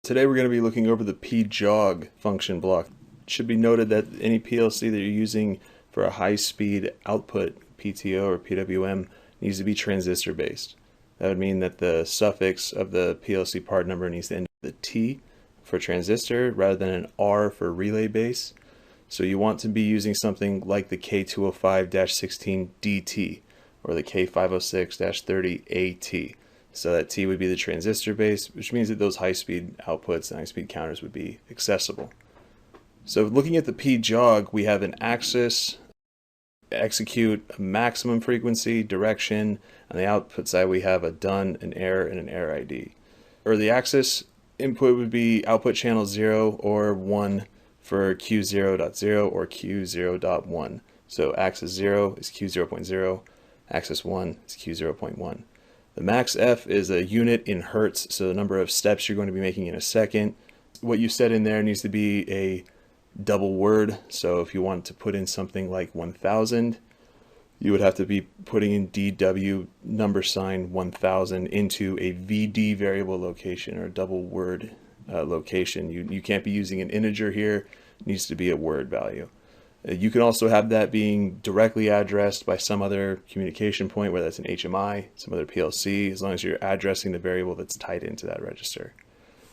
Today we're going to be looking over the PJOG function block. It should be noted that any PLC that you're using for a high-speed output, PTO or PWM, needs to be transistor based. That would mean that the suffix of the PLC part number needs to end with a T for transistor rather than an R for relay base. So you want to be using something like the K205-16DT or the K506-30AT. So that T would be the transistor base, which means that those high-speed outputs and high-speed counters would be accessible. So looking at the PJOG, we have an axis, execute, a maximum frequency, direction. On the output side, we have a done, an error, and an error ID. Or the axis input would be output channel 0 or 1 for Q0.0 or Q0.1. So axis 0 is Q0.0, axis 1 is Q0.1. The max F is a unit in hertz, so the number of steps you're going to be making in a second. What you set in there needs to be a double word, so if you want to put in something like 1000, you would have to be putting in DW $1000 into a VD variable location or a double word location. You can't be using an integer here, it needs to be a word value. You can also have that being directly addressed by some other communication point, whether that's an HMI, some other PLC, as long as you're addressing the variable that's tied into that register.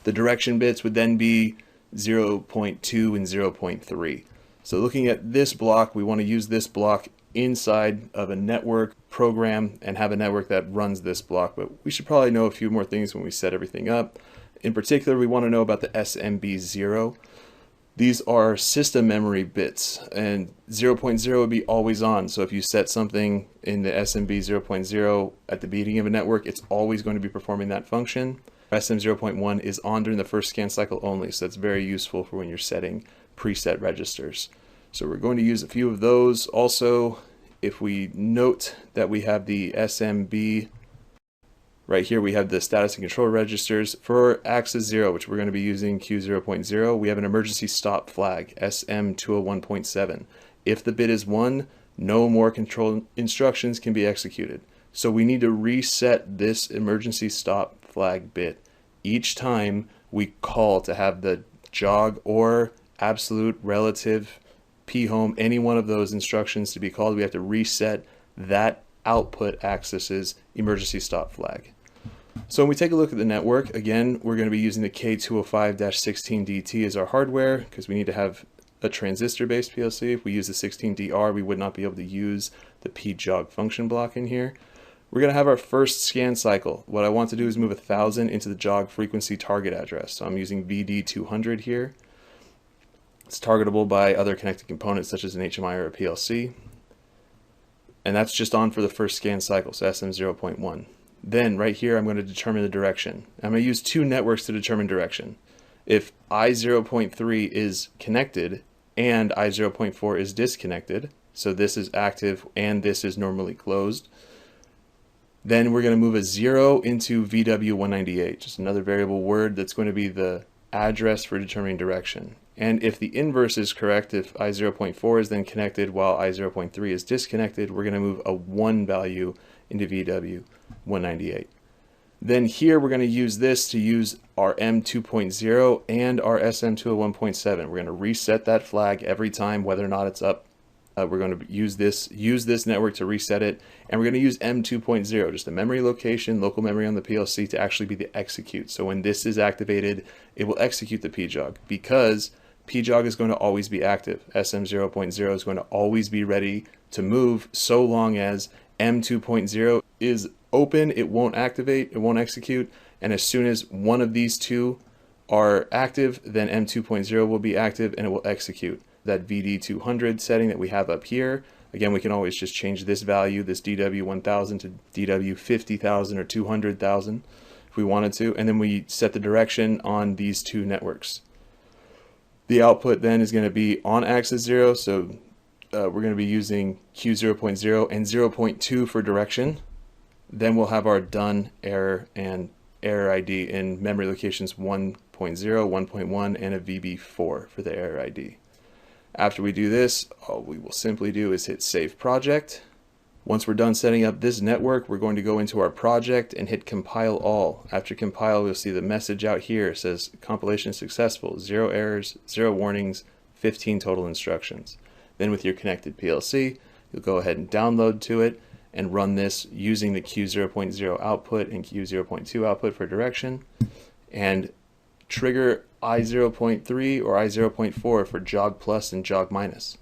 The direction bits would then be 0.2 and 0.3. So looking at this block, we want to use this block inside of a network program and have a network that runs this block, but we should probably know a few more things when we set everything up. In particular, we want to know about the SMB0. These are system memory bits, and 0.0 would be always on. So if you set something in the SMB 0.0 at the beginning of a network, it's always going to be performing that function. SM 0.1 is on during the first scan cycle only, so that's very useful for when you're setting preset registers. So we're going to use a few of those. Also, if we note that we have the SMB right here, we have the status and control registers. For axis 0, which we're going to be using Q0.0, we have an emergency stop flag, SM201.7. If the bit is 1, no more control instructions can be executed. So we need to reset this emergency stop flag bit each time we call to have the JOG or absolute, relative, phome, any one of those instructions to be called. We have to reset that output axis's emergency stop flag. So when we take a look at the network, again, we're going to be using the K205-16DT as our hardware because we need to have a transistor-based PLC. If we use the 16DR, we would not be able to use the PJOG function block in here. We're going to have our first scan cycle. What I want to do is move 1000 into the JOG frequency target address. So I'm using VD200 here. It's targetable by other connected components such as an HMI or a PLC. And that's just on for the first scan cycle, so SM 0.1. Then right here, I'm going to determine the direction. I'm going to use two networks to determine direction. If I0.3 is connected and I0.4 is disconnected, so this is active and this is normally closed, then we're going to move a 0 into VW198, just another variable word that's going to be the address for determining direction. And if the inverse is correct, if I0.4 is then connected while I0.3 is disconnected, we're going to move a 1 value into VW198. Then here we're going to use this to use our M2.0 and our SM201.7. We're going to reset that flag every time, whether or not it's up. We're going to use this network to reset it, and we're going to use M2.0, just a memory location, local memory on the PLC, to actually be the execute. So when this is activated, it will execute the PJOG because PJOG is going to always be active. SM 0.0 is going to always be ready to move so long as M2.0 is open. It won't activate, it won't execute, and as soon as one of these two are active, then M2.0 will be active and it will execute. That VD200 setting that we have up here, again, we can always just change this value, this DW1000 to DW50,000 or 200,000 if we wanted to, and then we set the direction on these two networks. The output then is going to be on axis 0, so we're going to be using Q0.0 and 0.2 for direction. Then we'll have our done, error, and error ID in memory locations 1.0, 1.1, and a VB4 for the error ID. After we do this, all we will simply do is hit Save Project, Once we're done setting up this network, we're going to go into our project and hit compile all. After compile, we'll see the message out here. It says compilation successful, 0 errors, 0 warnings, 15 total instructions. Then with your connected PLC, you'll go ahead and download to it and run this using the Q0.0 output and Q0.2 output for direction, and trigger I0.3 or I0.4 for JOG plus and JOG minus.